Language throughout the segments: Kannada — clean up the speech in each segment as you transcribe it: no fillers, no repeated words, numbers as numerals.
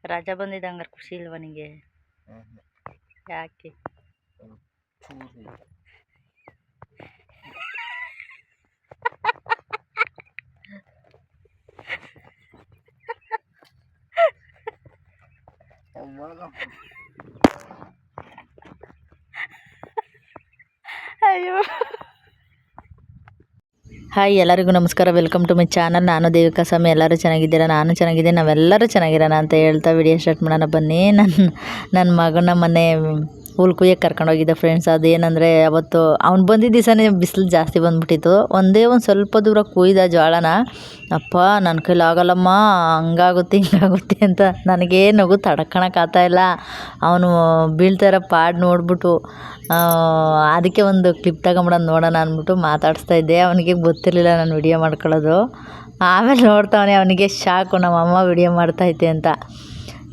ರಜಾ ಬಂದಿದ್ದ ಹಂಗಾರೆ ಖುಷಿ ಇಲ್ವಾ ನಿಂಗೆ? ಯಾಕೆ? ಅಯ್ಯೋ. ಹಾಯ್, ಎಲ್ಲರಿಗೂ ನಮಸ್ಕಾರ. Welcome to my channel. ನಾನು ದೇವಿಕಾ ಸ್ವಾಮಿ. ಎಲ್ಲರೂ ಚೆನ್ನಾಗಿದ್ದೀರಾ? ನಾನು ಚೆನ್ನಾಗಿದ್ದೀನಿ. ನಾವೆಲ್ಲರೂ ಚೆನ್ನಾಗಿರೋಣ ಅಂತ ಹೇಳ್ತಾ ವಿಡಿಯೋ ಸ್ಟಾರ್ಟ್ ಮಾಡೋಣ ಬನ್ನಿ. ನನ್ನ ಮಗನ ಮೊನ್ನೆ ಹುಲ್ ಕುಯ್ಯಕ್ಕೆ ಕರ್ಕೊಂಡೋಗಿದ್ದೆ ಫ್ರೆಂಡ್ಸ್. ಅದೇನಂದರೆ ಅವತ್ತು ಅವ್ನು ಬಂದಿದ್ದ ದಿವಸನೇ ಬಿಸಿಲು ಜಾಸ್ತಿ ಬಂದುಬಿಟ್ಟಿತ್ತು. ಒಂದೇ ಒಂದು ಸ್ವಲ್ಪ ದೂರ ಕುಯ್ದ ಜೋಳನ. ಅಪ್ಪ ನನ್ನ ಕೈಲಿ ಆಗಲ್ಲಮ್ಮ, ಹಂಗಾಗುತ್ತೆ ಹಿಂಗಾಗುತ್ತೆ ಅಂತ ನನಗೇ ನಗು ತಡ್ಕೊಳಕ್ಕಾಗ್ತಾಯಿಲ್ಲ. ಅವನು ಬೀಳ್ತಾಯಿರೋ ಪಾಡು ನೋಡ್ಬಿಟ್ಟು ಅದಕ್ಕೆ ಒಂದು ಕ್ಲಿಪ್ ತಗೊಂಬಿಡೋದು ನೋಡೋಣ ಅಂದ್ಬಿಟ್ಟು ಮಾತಾಡಿಸ್ತಾ ಇದ್ದೆ. ಅವನಿಗೆ ಗೊತ್ತಿರಲಿಲ್ಲ ನಾನು ವಿಡಿಯೋ ಮಾಡ್ಕೊಳ್ಳೋದು. ಆಮೇಲೆ ನೋಡ್ತಾವನೆ, ಅವನಿಗೆ ಶಾಕು, ನಮ್ಮಮ್ಮ ವಿಡಿಯೋ ಮಾಡ್ತೈತೆ ಅಂತ.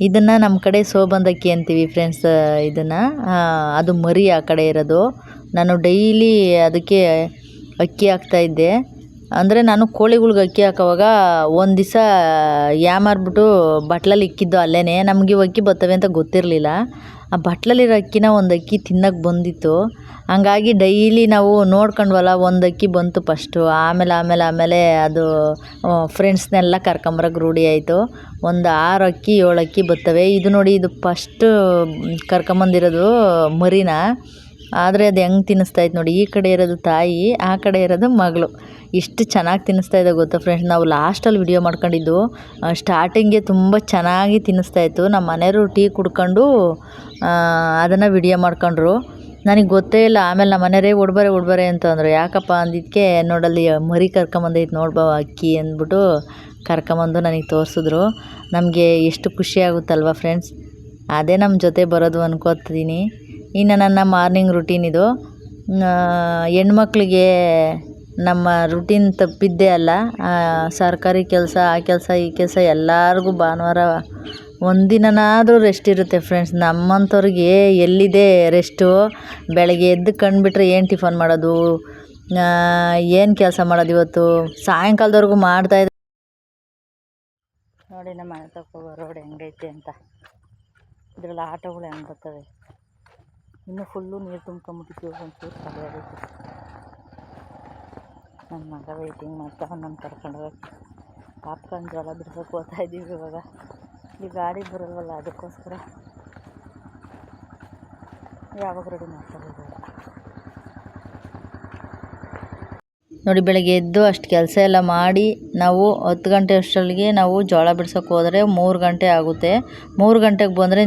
ಇದನ್ನು ನಮ್ಮ ಕಡೆ ಸೋಬಂದಕ್ಕಿ ಅಂತೀವಿ ಫ್ರೆಂಡ್ಸ್. ಇದನ್ನು ಅದು ಮರಿ ಆ ಕಡೆ ಇರೋದು. ನಾನು ಡೈಲಿ ಅದಕ್ಕೆ ಅಕ್ಕಿ ಹಾಕ್ತಾಯಿದ್ದೆ. ಅಂದರೆ ನಾನು ಕೋಳಿಗಳ್ಗೆ ಅಕ್ಕಿ ಹಾಕೋವಾಗ ಒಂದು ದಿವಸ ಯಾಮಾರ್ಬಿಟ್ಟು ಬಟ್ಲಲ್ಲಿ ಇಕ್ಕಿದ್ದು ಅಲ್ಲೇ. ನಮಗೆ ಅಕ್ಕಿ ಬರ್ತವೆ ಅಂತ ಗೊತ್ತಿರಲಿಲ್ಲ. ಆ ಬಟ್ಲಲ್ಲಿರೋ ಅಕ್ಕಿನ ಒಂದು ಅಕ್ಕಿ ತಿನ್ನೋಕ್ಕೆ ಬಂದಿತ್ತು. ಹಂಗಾಗಿ ಡೈಲಿ ನಾವು ನೋಡ್ಕೊಂಡ್ವಲ್ಲ, ಒಂದು ಅಕ್ಕಿ ಬಂತು ಫಸ್ಟು. ಆಮೇಲೆ ಅದು ಫ್ರೆಂಡ್ಸ್ನೆಲ್ಲ ಕರ್ಕೊಂಬರೋಕೆ ರೂಢಿ ಆಯಿತು. ಒಂದು 6 ಅಕ್ಕಿ 7 ಅಕ್ಕಿ ಬರ್ತವೆ. ಇದು ನೋಡಿ, ಇದು ಫಸ್ಟು ಕರ್ಕೊಂಬಂದಿರೋದು ಮರಿನ. ಆದರೆ ಅದು ಹೆಂಗೆ ತಿನ್ನಿಸ್ತಾಯಿತ್ತು ನೋಡಿ. ಈ ಕಡೆ ಇರೋದು ತಾಯಿ, ಆ ಕಡೆ ಇರೋದು ಮಗಳು. ಇಷ್ಟು ಚೆನ್ನಾಗಿ ತಿನ್ನಿಸ್ತಾಯಿದ್ದೆ ಗೊತ್ತಾ ಫ್ರೆಂಡ್ಸ್. ನಾವು ಲಾಸ್ಟಲ್ಲಿ ವಿಡಿಯೋ ಮಾಡ್ಕೊಂಡಿದ್ದು. ಸ್ಟಾರ್ಟಿಂಗ್ಗೆ ತುಂಬ ಚೆನ್ನಾಗಿ ತಿನ್ನಿಸ್ತಾಯಿತ್ತು. ನಮ್ಮ ಮನೆಯವರು ಟೀ ಕುಡ್ಕೊಂಡು ಅದನ್ನು ವಿಡಿಯೋ ಮಾಡ್ಕೊಂಡ್ರು. ನನಗೆ ಗೊತ್ತೇ ಇಲ್ಲ. ಆಮೇಲೆ ನಮ್ಮ ಮನೆಯವರೇ ಉಡ್ಬರೆ ಅಂತಂದರು. ಯಾಕಪ್ಪ ಅಂದಿದ್ದಕ್ಕೆ, ನೋಡಲ್ಲಿ ಮರಿ ಕರ್ಕೊಂಬಂದೈತೆ ನೋಡ್ಬಾ ಅಕ್ಕಿ ಅಂದ್ಬಿಟ್ಟು ಕರ್ಕೊಂಬಂದು ನನಗೆ ತೋರಿಸಿದ್ರು. ನಮಗೆ ಎಷ್ಟು ಖುಷಿ ಆಗುತ್ತಲ್ವ ಫ್ರೆಂಡ್ಸ್. ಅದೇ ನಮ್ಮ ಜೊತೆ ಬರೋದು ಅನ್ಕೋತೀನಿ. ಇನ್ನು ನನ್ನ ಮಾರ್ನಿಂಗ್ ರುಟೀನ್ ಇದು. ಹೆಣ್ಮಕ್ಳಿಗೆ ನಮ್ಮ ರುಟೀನ್ ತಪ್ಪಿದ್ದೇ ಅಲ್ಲ. ಸರ್ಕಾರಿ ಕೆಲಸ, ಆ ಕೆಲಸ ಈ ಕೆಲಸ, ಎಲ್ಲರಿಗೂ ಭಾನುವಾರ ಒಂದಿನನಾದರೂ ರೆಸ್ಟ್ ಇರುತ್ತೆ ಫ್ರೆಂಡ್ಸ್. ನಮ್ಮಂಥವ್ರಿಗೆ ಎಲ್ಲಿದೆ ರೆಸ್ಟು? ಬೆಳಗ್ಗೆ ಎದ್ದು ಕಂಡುಬಿಟ್ರೆ ಏನು ಟಿಫನ್ ಮಾಡೋದು, ಏನು ಕೆಲಸ ಮಾಡೋದು. ಇವತ್ತು ಸಾಯಂಕಾಲದವರೆಗೂ ಮಾಡ್ತಾಯಿದ್ದೆ ನೋಡಿ. ನಮ್ಮ ಮನೆ ತಗೋ ರೋಡ್ ಹೆಂಗೈತೆ ಅಂತ. ಇದರಲ್ಲಿ ಆಟೋಗಳು ಹೆಂಗೆ ಬರ್ತವೆ. ಇನ್ನೂ ಫುಲ್ಲು ನೀರು ತುಂಬ್ಕೊಂಬಿಟ್ಟಿತ್ತು. ಒಂಚೂರು ಸರಿಯಾಗೈತೆ. ನನ್ನ ಮಗ ವೆಯ್ಟಿಂಗ್ ಮಾಡ್ತಾ ನನ್ನ ಕರ್ಕೊಂಡು ಹೋಗಿ ಪಾಪ್ಕಾರ್ನ್ ಜೋಳ ಬಿಡ್ಸೋಕೆ ಹೋಗ್ತಾಯಿದ್ದೀವಿ. ಇವಾಗ ಈ ಗಾಡಿ ಬರಲ್ವಲ್ಲ, ಅದಕ್ಕೋಸ್ಕರ ಯಾವಾಗ ರೆಡಿ ಮಾಡ್ತಾರೆ ಬೇಡ ನೋಡಿ. ಬೆಳಗ್ಗೆ ಎದ್ದು ಅಷ್ಟು ಕೆಲಸ ಎಲ್ಲ ಮಾಡಿ ನಾವು 10 ಗಂಟೆ ಅಷ್ಟರೊಳಗೆ ನಾವು ಜೋಳ ಬಿಡ್ಸೋಕೆ ಹೋದರೆ 3 ಗಂಟೆ ಆಗುತ್ತೆ. 3 ಗಂಟೆಗೆ ಬಂದರೆ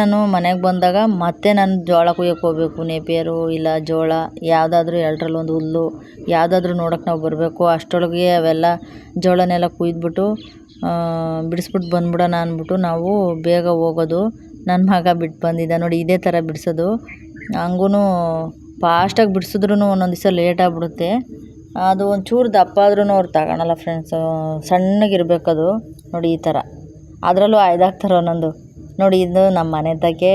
ನಾನು ಮನೆಗೆ ಬಂದಾಗ ಮತ್ತೆ ನಾನು ಜೋಳ ಕುಯ್ಯೋಕೆ ಹೋಗಬೇಕು. ನೇಪಿಯರು ಇಲ್ಲ ಜೋಳ ಯಾವುದಾದ್ರೂ ಎರಡರಲ್ಲೊಂದು ಹುಲ್ಲು ಯಾವುದಾದ್ರೂ ನೋಡೋಕೆ ನಾವು ಬರಬೇಕು. ಅಷ್ಟರೊಳಗೆ ಅವೆಲ್ಲ ಜೋಳನೆಲ್ಲ ಕುಯ್ದುಬಿಟ್ಟು ಬಿಡಿಸ್ಬಿಟ್ಟು ಬಂದ್ಬಿಡೋಣ ಅಂದ್ಬಿಟ್ಟು ನಾವು ಬೇಗ ಹೋಗೋದು. ನನ್ನ ಮಗ ಬಿಟ್ಟು ಬಂದಿದ್ದ ನೋಡಿ. ಇದೇ ಥರ ಬಿಡಿಸೋದು. ಹಂಗೂ ಫಾಸ್ಟಾಗಿ ಬಿಡಿಸಿದ್ರೂ ಒಂದೊಂದು ದಿವಸ ಲೇಟ್ ಆಗಿಬಿಡುತ್ತೆ. ಅದು ಒಂಚೂರು ದಪ್ಪ ಆದ್ರೂ ಅವ್ರು ತಗೊಳಲ್ಲ ಫ್ರೆಂಡ್ಸು. ಸಣ್ಣಗಿರ್ಬೇಕದು ನೋಡಿ. ಈ ಥರ ಅದರಲ್ಲೂ ಆಯ್ದಾಗ್ತಾರೆ ಒಂದೊಂದು ನೋಡಿ. ಇದು ನಮ್ಮ ಮನೆ ತಕ್ಕೆ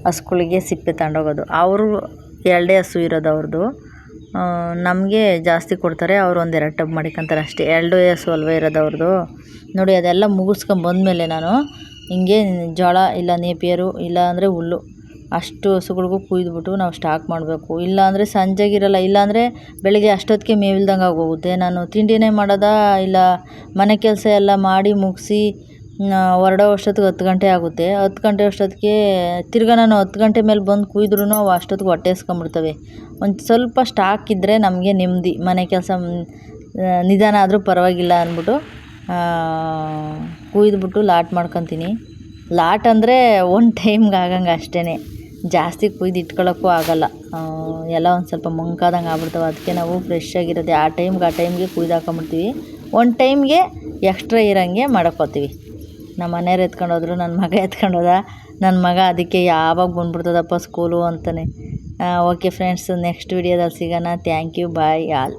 ಹಸುಗಳಿಗೆ ಸಿಪ್ಪೆ ತಗೊಂಡೋಗೋದು. ಅವರು 2 ಹಸು ಇರೋದು ಅವ್ರದ್ದು. ನಮಗೆ ಜಾಸ್ತಿ ಕೊಡ್ತಾರೆ. ಅವರು 1-2 ಟಬ್ ಮಾಡಿಕೊಂತಾರೆ ಅಷ್ಟೇ. 2 ಹಸು ಅಲ್ವೇ ಇರೋದು ಅವ್ರದ್ದು ನೋಡಿ. ಅದೆಲ್ಲ ಮುಗಿಸ್ಕೊಂಬಂದ್ಮೇಲೆ ನಾನು ಹಿಂಗೆ ಜೋಳ ಇಲ್ಲ ನೇಪಿಯರು ಇಲ್ಲ ಅಂದರೆ ಹುಲ್ಲು ಅಷ್ಟು ಹಸುಗಳಿಗೂ ಕುಯ್ದುಬಿಟ್ಟು ನಾವು ಸ್ಟಾಕ್ ಮಾಡಬೇಕು. ಇಲ್ಲಾಂದರೆ ಸಂಜೆಗಿರಲ್ಲ. ಇಲ್ಲಾಂದರೆ ಬೆಳಗ್ಗೆ ಅಷ್ಟೊತ್ತಿಗೆ ಮೇವಿಲ್ದಂಗೆ ಆಗೋಗುತ್ತೆ. ನಾನು ತಿಂಡಿನೇ ಮಾಡೋದಾ ಇಲ್ಲ ಮನೆ ಕೆಲಸ ಎಲ್ಲ ಮಾಡಿ ಮುಗಿಸಿ ಹೊರಡೋ ಅಷ್ಟೊತ್ತಿಗೆ 10 ಗಂಟೆ ಆಗುತ್ತೆ. 10 ಗಂಟೆ ಅಷ್ಟೊತ್ತಿಗೆ ತಿರ್ಗಾ ನಾನು 10 ಗಂಟೆ ಮೇಲೆ ಬಂದು ಕುಯ್ದ್ರೂ ಅವು ಅಷ್ಟೊತ್ತಿಗೆ ಹೊಟ್ಟೆ ಹಸ್ಕೊಂಬಿಡ್ತವೆ. ಒಂದು ಸ್ವಲ್ಪ ಸ್ಟಾಕ್ ಇದ್ದರೆ ನಮಗೆ ನೆಮ್ಮದಿ. ಮನೆ ಕೆಲಸ ನಿಧಾನ ಆದರೂ ಪರವಾಗಿಲ್ಲ ಅಂದ್ಬಿಟ್ಟು ಕುಯ್ದುಬಿಟ್ಟು ಲಾಟ್ ಮಾಡ್ಕೊತೀನಿ. ಲಾಟ್ ಅಂದರೆ ಒಂದು ಟೈಮ್ಗೆ ಆಗಂಗೆ ಅಷ್ಟೇ. ಜಾಸ್ತಿ ಕುಯ್ದು ಇಟ್ಕೊಳ್ಳೋಕ್ಕೂ ಆಗೋಲ್ಲ. ಎಲ್ಲ ಒಂದು ಸ್ವಲ್ಪ ಮಂಕಾದಂಗೆ ಆಗ್ಬಿಡ್ತವೆ. ಅದಕ್ಕೆ ನಾವು ಫ್ರೆಶ್ ಆಗಿರೋದೆ ಆ ಟೈಮ್ಗೆ ಕುಯ್ದು ಹಾಕೊಂಬಿಡ್ತೀವಿ. ಒಂದು ಟೈಮ್ಗೆ ಎಕ್ಸ್ಟ್ರಾ ಇರೋಂಗೆ ಮಾಡ್ಕೋತೀವಿ. ನಮ್ಮ ಮನೆಯವ್ರು ಎತ್ಕೊಂಡು ಹೋದ್ರು, ನನ್ನ ಮಗ ಎತ್ಕೊಂಡು ಹೋದ. ನನ್ನ ಮಗ ಅದಕ್ಕೆ ಯಾವಾಗ ಬಂದ್ಬಿಡ್ತದಪ್ಪ ಸ್ಕೂಲು ಅಂತಾನೆ. ಓಕೆ ಫ್ರೆಂಡ್ಸ್, ನೆಕ್ಸ್ಟ್ ವಿಡಿಯೋದಲ್ಲಿ ಸಿಗೋಣ. Thank you, bye all.